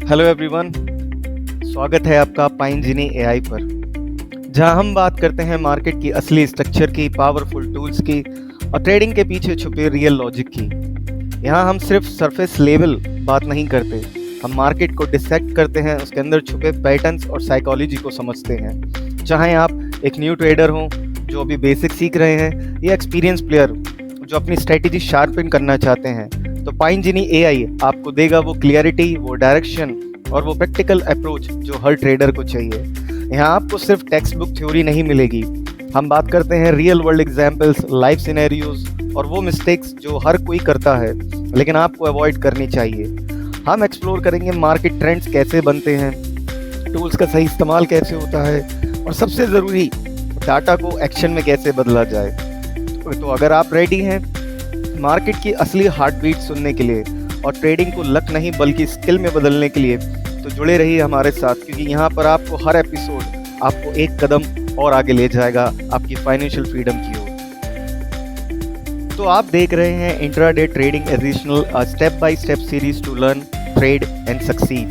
Hello everyone, स्वागत है आपका पाइन जिनी एआई पर, जहां हम बात करते हैं मार्केट की असली स्ट्रक्चर की, पावरफुल टूल्स की और ट्रेडिंग के पीछे छुपे रियल लॉजिक की। यहां हम सिर्फ सरफेस लेवल बात नहीं करते, हम मार्केट को डिसेक्ट करते हैं, उसके अंदर छुपे पैटर्न्स और साइकोलॉजी को समझते हैं। चाहे आप एक न्यू ट्रेडर हो जो अभी बेसिक सीख रहे हैं या एक्सपीरियंस प्लेयर जो अपनी स्ट्रेटेजी शार्पन करना चाहते हैं, तो पाइन जिनी एआई आपको देगा वो क्लियरिटी, वो डायरेक्शन और वो प्रैक्टिकल अप्रोच जो हर ट्रेडर को चाहिए। यहाँ आपको सिर्फ टेक्स्ट बुक थ्योरी नहीं मिलेगी, हम बात करते हैं real world examples, life scenarios और वो मिस्टेक्स जो हर कोई करता है लेकिन आपको अवॉइड करनी चाहिए। हम एक्सप्लोर करेंगे मार्केट ट्रेंड्स कैसे बनते हैं, टूल्स का सही इस्तेमाल कैसे होता है और सबसे ज़रूरी डाटा को एक्शन में कैसे बदला जाए। तो अगर आप रेडी हैं मार्केट की असली हार्ट बीट सुनने के लिए और ट्रेडिंग को लक नहीं बल्कि स्किल में बदलने के लिए, तो जुड़े रहिए हमारे साथ, क्योंकि यहाँ पर आपको हर एपिसोड आपको एक कदम और आगे ले जाएगा आपकी फाइनेंशियल फ्रीडम की ओर। तो आप देख रहे हैं intraday trading additional, a step by step series to learn, trade and succeed.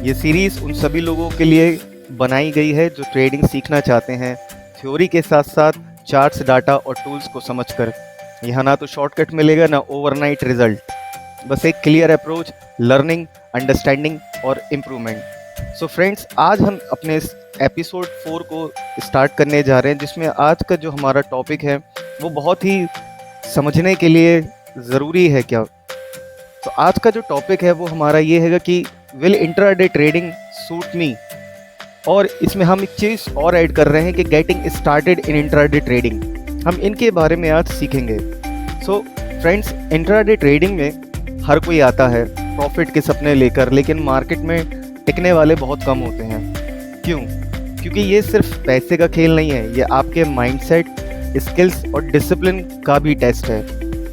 ये सीरीज उन सभी लोगों के लिए बनाई गई है जो ट्रेडिंग सीखना चाहते हैं, थ्योरी के साथ साथ चार्ट्स, डाटा और टूल्स को समझकर। यहाँ ना तो शॉर्टकट मिलेगा ना ओवरनाइट रिजल्ट, बस एक क्लियर अप्रोच, लर्निंग, अंडरस्टैंडिंग और इम्प्रूवमेंट। सो फ्रेंड्स, आज हम अपने इस एपिसोड 4 को स्टार्ट करने जा रहे हैं, जिसमें आज का जो हमारा टॉपिक है वो बहुत ही समझने के लिए ज़रूरी है। क्या तो आज का जो टॉपिक है वो हमारा ये है कि will intraday trading suit me, और इसमें हम एक चीज़ और ऐड कर रहे हैं कि getting started in intraday trading. हम इनके बारे में आज सीखेंगे। सो फ्रेंड्स, इंट्राडे ट्रेडिंग में हर कोई आता है प्रॉफिट के सपने लेकर, लेकिन मार्केट में टिकने वाले बहुत कम होते हैं। क्यों? क्योंकि ये सिर्फ पैसे का खेल नहीं है, ये आपके माइंडसेट, स्किल्स और डिसिप्लिन का भी टेस्ट है।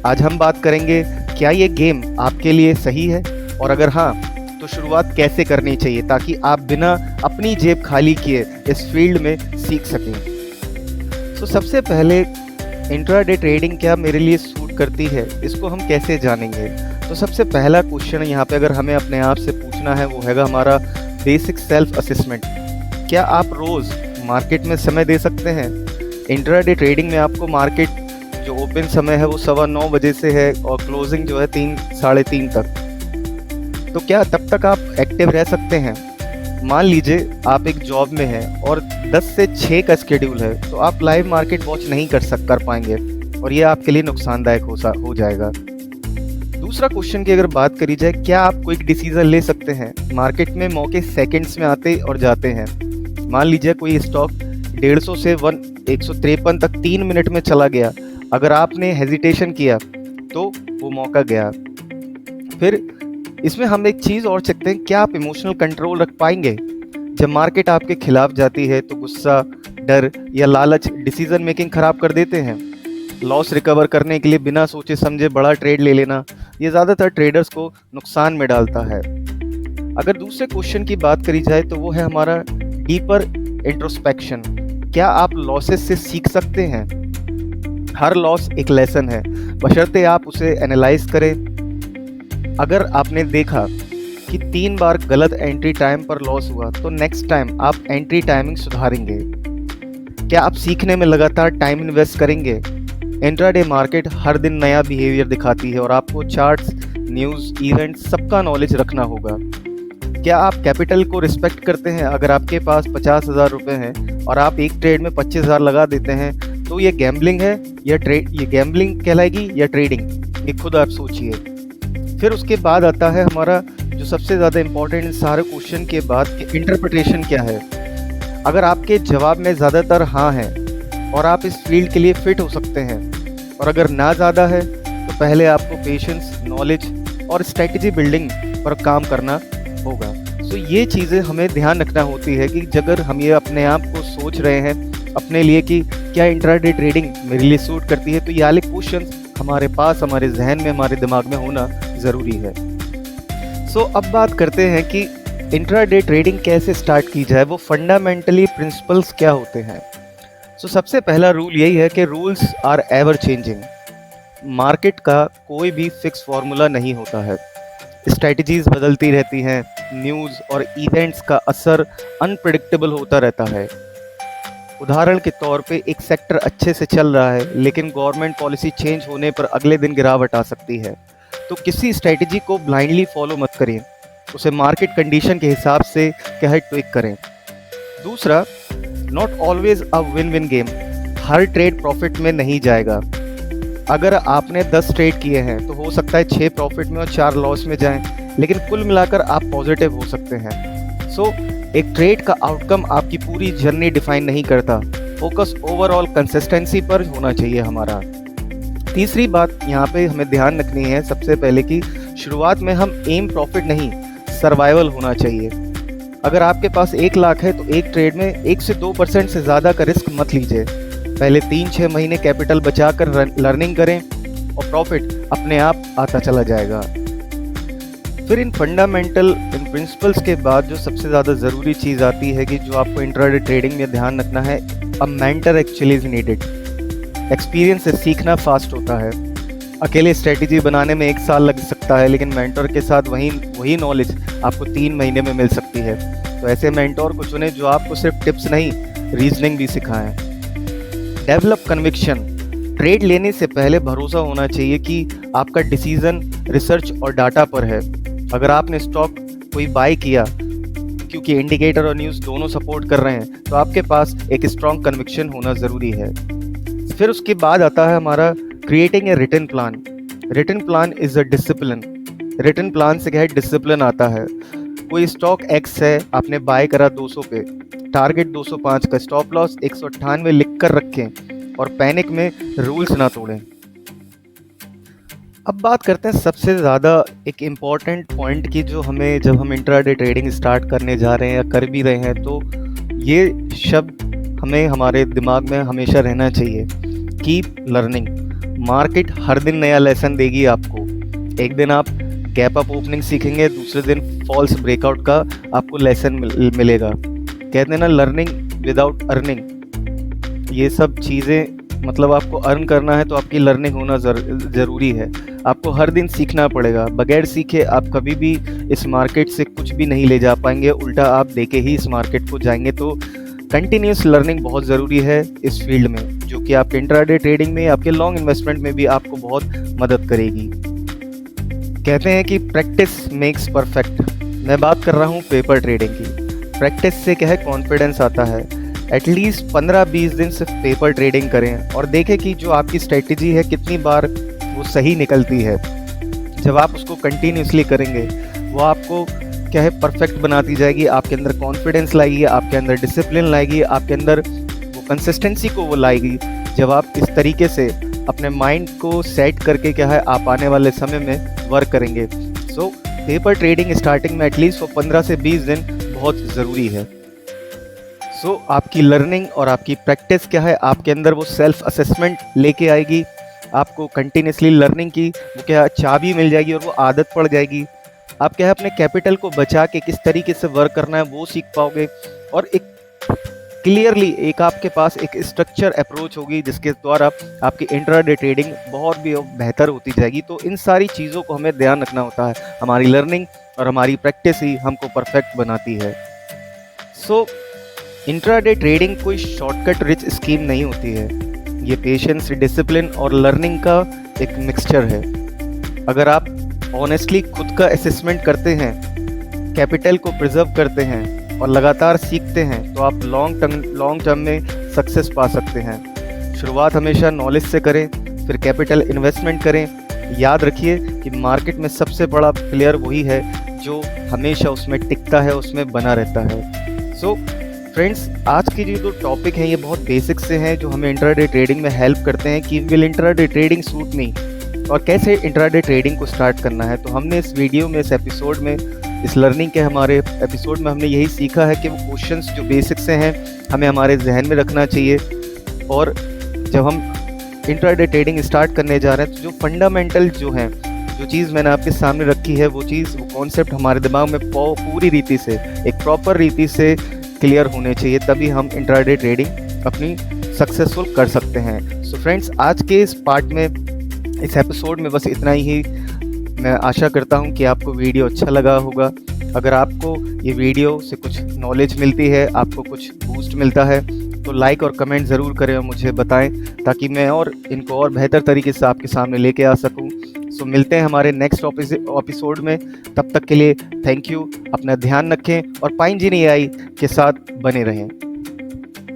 आज हम बात करेंगे क्या ये गेम आपके लिए सही है, और अगर हाँ तो शुरुआत कैसे करनी चाहिए ताकि आप बिना अपनी जेब खाली किए इस फील्ड में सीख सकें। तो सबसे पहले इंट्राडे ट्रेडिंग क्या मेरे लिए सूट करती है, इसको हम कैसे जानेंगे? तो सबसे पहला क्वेश्चन यहाँ पे अगर हमें अपने आप से पूछना है वो हैगा हमारा बेसिक सेल्फ असेसमेंट। क्या आप रोज़ मार्केट में समय दे सकते हैं? इंट्राडे ट्रेडिंग में आपको मार्केट जो ओपन समय है वो 9:15 बजे से है और क्लोजिंग जो है 3 साढ़े 3 तक। तो क्या तब तक आप एक्टिव रह सकते हैं? मान लीजिए आप एक जॉब में हैं और 10 से 6 का स्केड्यूल है, तो आप लाइव मार्केट वॉच नहीं कर पाएंगे और ये आपके लिए नुकसानदायक हो जाएगा। दूसरा क्वेश्चन की अगर बात करी जाए, क्या आप क्विक डिसीजन ले सकते हैं? मार्केट में मौके सेकंड्स में आते और जाते हैं। मान लीजिए कोई स्टॉक 150 से 153 तक 3 मिनट में चला गया, अगर आपने हेजिटेशन किया तो वो मौका गया। फिर इसमें हम एक चीज़ और चेकते हैं, क्या आप इमोशनल कंट्रोल रख पाएंगे? जब मार्केट आपके खिलाफ जाती है तो गुस्सा, डर या लालच डिसीजन मेकिंग खराब कर देते हैं। लॉस रिकवर करने के लिए बिना सोचे समझे बड़ा ट्रेड ले लेना, ये ज़्यादातर ट्रेडर्स को नुकसान में डालता है। अगर दूसरे क्वेश्चन की बात करी जाए तो वो है हमारा डीपर इंट्रोस्पेक्शन। क्या आप लॉसेस से सीख सकते हैं? हर लॉस एक लेसन है, बशर्ते आप उसे एनालाइज करें। अगर आपने देखा कि 3 बार गलत एंट्री टाइम पर लॉस हुआ, तो नेक्स्ट टाइम आप एंट्री टाइमिंग सुधारेंगे। क्या आप सीखने में लगातार टाइम इन्वेस्ट करेंगे? इंट्राडे मार्केट हर दिन नया बिहेवियर दिखाती है और आपको चार्ट्स, न्यूज़, इवेंट्स सबका नॉलेज रखना होगा। क्या आप कैपिटल को रिस्पेक्ट करते हैं? अगर आपके पास 50,000 रुपये हैं और आप एक ट्रेड में 25,000 लगा देते हैं, तो ये गैम्बलिंग है या ये गैम्बलिंग कहलाएगी या ट्रेडिंग? ये खुद आप सोचिए। फिर उसके बाद आता है हमारा जो सबसे ज़्यादा इम्पोर्टेंट इन सारे क्वेश्चन के बाद कि इंटरप्रिटेशन क्या है। अगर आपके जवाब में ज़्यादातर हाँ है और आप इस फील्ड के लिए फिट हो सकते हैं, और अगर ना ज़्यादा है तो पहले आपको पेशेंस, नॉलेज और स्ट्रेटजी बिल्डिंग पर काम करना होगा। सो ये चीज़ें हमें ध्यान रखना होती है कि अगर हम ये अपने आप को सोच रहे हैं अपने लिए कि क्या इंट्राडे ट्रेडिंग मेरे लिए सूट करती है, तो ये वाले क्वेश्चन हमारे पास, हमारे जहन में, हमारे दिमाग में होना ज़रूरी है। सो अब बात करते हैं कि इंट्राडे ट्रेडिंग कैसे स्टार्ट की जाए, वो फंडामेंटली प्रिंसिपल्स क्या होते हैं। सो सबसे पहला रूल यही है कि rules are ever changing. Market का कोई भी फिक्स फार्मूला नहीं होता है, स्ट्रैटेजीज बदलती रहती हैं, न्यूज़ और इवेंट्स का असर अनप्रेडिक्टेबल होता रहता है। उदाहरण के तौर पे एक सेक्टर अच्छे से चल रहा है लेकिन गवर्नमेंट पॉलिसी चेंज होने पर अगले दिन गिरावट आ सकती है। तो किसी स्ट्रेटजी को ब्लाइंडली फॉलो मत करें, उसे मार्केट कंडीशन के हिसाब से क्या है ट्विक करें। दूसरा, not always a win win game, her trade profit में नहीं जाएगा। अगर आपने 10 ट्रेड किए हैं तो हो सकता है 6 प्रॉफिट में और 4 लॉस में जाएं, लेकिन कुल मिलाकर आप पॉजिटिव हो सकते हैं। सो एक ट्रेड का आउटकम आपकी पूरी जर्नी डिफाइन नहीं करता, फोकस ओवरऑल कंसिस्टेंसी पर होना चाहिए हमारा। तीसरी बात यहाँ पे हमें ध्यान रखनी है सबसे पहले कि शुरुआत में हम एम प्रॉफिट नहीं, सर्वाइवल होना चाहिए। अगर आपके पास 1 लाख है तो एक ट्रेड में 1 से 2% से ज़्यादा का रिस्क मत लीजिए। पहले 3-6 महीने कैपिटल बचाकर लर्निंग करें और प्रॉफिट अपने आप आता चला जाएगा। फिर इन फंडामेंटल इन प्रिंसिपल्स के बाद जो सबसे ज़्यादा ज़रूरी चीज़ आती है कि जो आपको इंट्राडे ट्रेडिंग में ध्यान रखना है, a mentor actually is needed. Experience से सीखना फास्ट होता है। अकेले स्ट्रेटेजी बनाने में 1 साल लग सकता है, लेकिन मेंटर के साथ वही नॉलेज आपको 3 महीने में मिल सकती है। तो ऐसे मेंटर को चुने जो आपको सिर्फ टिप्स नहीं, रीजनिंग भी सिखाएं। डेवलप कन्विक्शन, ट्रेड लेने से पहले भरोसा होना चाहिए कि आपका डिसीजन रिसर्च और डाटा पर है। अगर आपने स्टॉक कोई बाय किया क्योंकि इंडिकेटर और न्यूज़ दोनों सपोर्ट कर रहे हैं तो आपके पास एक स्ट्रॉन्ग कन्विक्शन होना ज़रूरी है। फिर उसके बाद आता है हमारा creating a written plan. Written plan is a discipline. Written plan से क्या है, डिसिप्लिन आता है। कोई स्टॉक एक्स है, आपने बाय करा 200 पे, टारगेट 205 का, स्टॉप लॉस 198 लिख कर रखें और पैनिक में रूल्स ना तोड़ें। अब बात करते हैं सबसे ज़्यादा एक इम्पॉर्टेंट पॉइंट की, जो हमें जब हम इंट्राडे ट्रेडिंग स्टार्ट करने जा रहे हैं या कर भी रहे हैं तो ये शब्द हमें हमारे दिमाग में हमेशा रहना चाहिए, कीप लर्निंग। मार्केट हर दिन नया लेसन देगी आपको। एक दिन आप गैप अप ओपनिंग सीखेंगे, दूसरे दिन फॉल्स ब्रेकआउट का आपको लेसन मिलेगा। कहते हैं ना, लर्निंग विदाउट अर्निंग। ये सब चीज़ें मतलब आपको अर्न करना है तो आपकी लर्निंग होना ज़रूरी है। आपको हर दिन सीखना पड़ेगा। बगैर सीखे आप कभी भी इस मार्केट से कुछ भी नहीं ले जा पाएंगे, उल्टा आप देके ही इस मार्केट को जाएंगे। तो कंटिन्यूस लर्निंग बहुत ज़रूरी है इस फील्ड में, जो कि आपके इंट्राडे ट्रेडिंग में, आपके लॉन्ग इन्वेस्टमेंट में भी आपको बहुत मदद करेगी। कहते हैं कि प्रैक्टिस मेक्स परफेक्ट। मैं बात कर रहा हूँ पेपर ट्रेडिंग की। प्रैक्टिस से क्या है, कॉन्फिडेंस आता है। एटलीस्ट 15-20 दिन सिर्फ पेपर ट्रेडिंग करें और देखें कि जो आपकी स्ट्रेटजी है कितनी बार वो सही निकलती है। जब आप उसको कंटिन्यूसली करेंगे वो आपको क्या है, परफेक्ट बनाती जाएगी। आपके अंदर कॉन्फिडेंस लाएगी, आपके अंदर डिसिप्लिन लाएगी, आपके अंदर वो कंसिस्टेंसी को वो लाएगी। जब आप इस तरीके से अपने माइंड को सेट करके क्या है, आप आने वाले समय में वर्क करेंगे। सो पेपर ट्रेडिंग स्टार्टिंग में एटलीस्ट वो 15 से 20 दिन बहुत ज़रूरी है। सो आपकी लर्निंग और आपकी प्रैक्टिस क्या है, आपके अंदर वो सेल्फ असेसमेंट लेके आएगी। आपको कंटिन्यूसली लर्निंग की वो क्या चाबी मिल जाएगी और वो आदत पड़ जाएगी। आप क्या है, अपने कैपिटल को बचा के किस तरीके से वर्क करना है वो सीख पाओगे और एक क्लियरली एक आपके पास एक स्ट्रक्चर अप्रोच होगी जिसके द्वारा आपकी इंट्राडे ट्रेडिंग बहुत भी बेहतर होती जाएगी। तो इन सारी चीज़ों को हमें ध्यान रखना होता है। हमारी लर्निंग और हमारी प्रैक्टिस ही हमको परफेक्ट बनाती है। सो इंट्राडे ट्रेडिंग कोई शॉर्टकट रिच स्कीम नहीं होती है। ये पेशेंस, डिसिप्लिन और लर्निंग का एक मिक्सचर है। अगर आप ऑनेस्टली खुद का असेसमेंट करते हैं, कैपिटल को प्रिजर्व करते हैं और लगातार सीखते हैं तो आप लॉन्ग टर्म में सक्सेस पा सकते हैं। शुरुआत हमेशा नॉलेज से करें, फिर कैपिटल इन्वेस्टमेंट करें। याद रखिए कि मार्केट में सबसे बड़ा प्लेयर वही है जो हमेशा उसमें टिकता है, उसमें बना रहता है। सो फ्रेंड्स, आज की जो टॉपिक है ये बहुत बेसिक से हैं जो हमें इंट्राडे ट्रेडिंग में हेल्प करते हैं कि will intraday trading suit me और कैसे इंट्राडे ट्रेडिंग को स्टार्ट करना है। तो हमने इस वीडियो में, इस एपिसोड में, इस लर्निंग के हमारे एपिसोड में हमने यही सीखा है कि वो क्वेश्चंस जो बेसिक से हैं हमें हमारे जहन में रखना चाहिए। और जब हम इंट्राडे ट्रेडिंग स्टार्ट करने जा रहे हैं तो जो फंडामेंटल जो हैं, जो चीज़ मैंने आपके सामने रखी है वो कॉन्सेप्ट हमारे दिमाग में पूरी रीति से, एक प्रॉपर रीति से क्लियर होने चाहिए, तभी हम इंट्राडे ट्रेडिंग अपनी सक्सेसफुल कर सकते हैं। सो फ्रेंड्स, आज के इस पार्ट में, इस एपिसोड में बस इतना ही। मैं आशा करता हूं कि आपको वीडियो अच्छा लगा होगा। अगर आपको ये वीडियो से कुछ नॉलेज मिलती है, आपको कुछ बूस्ट मिलता है, तो लाइक और कमेंट ज़रूर करें और मुझे बताएं, ताकि मैं और इनको और बेहतर तरीके से आपके सामने लेके आ सकूं। सो मिलते हैं हमारे नेक्स्ट एपिसोड में। तब तक के लिए थैंक यू, अपना ध्यान रखें और पाइन जीनी एआई के साथ बने रहें।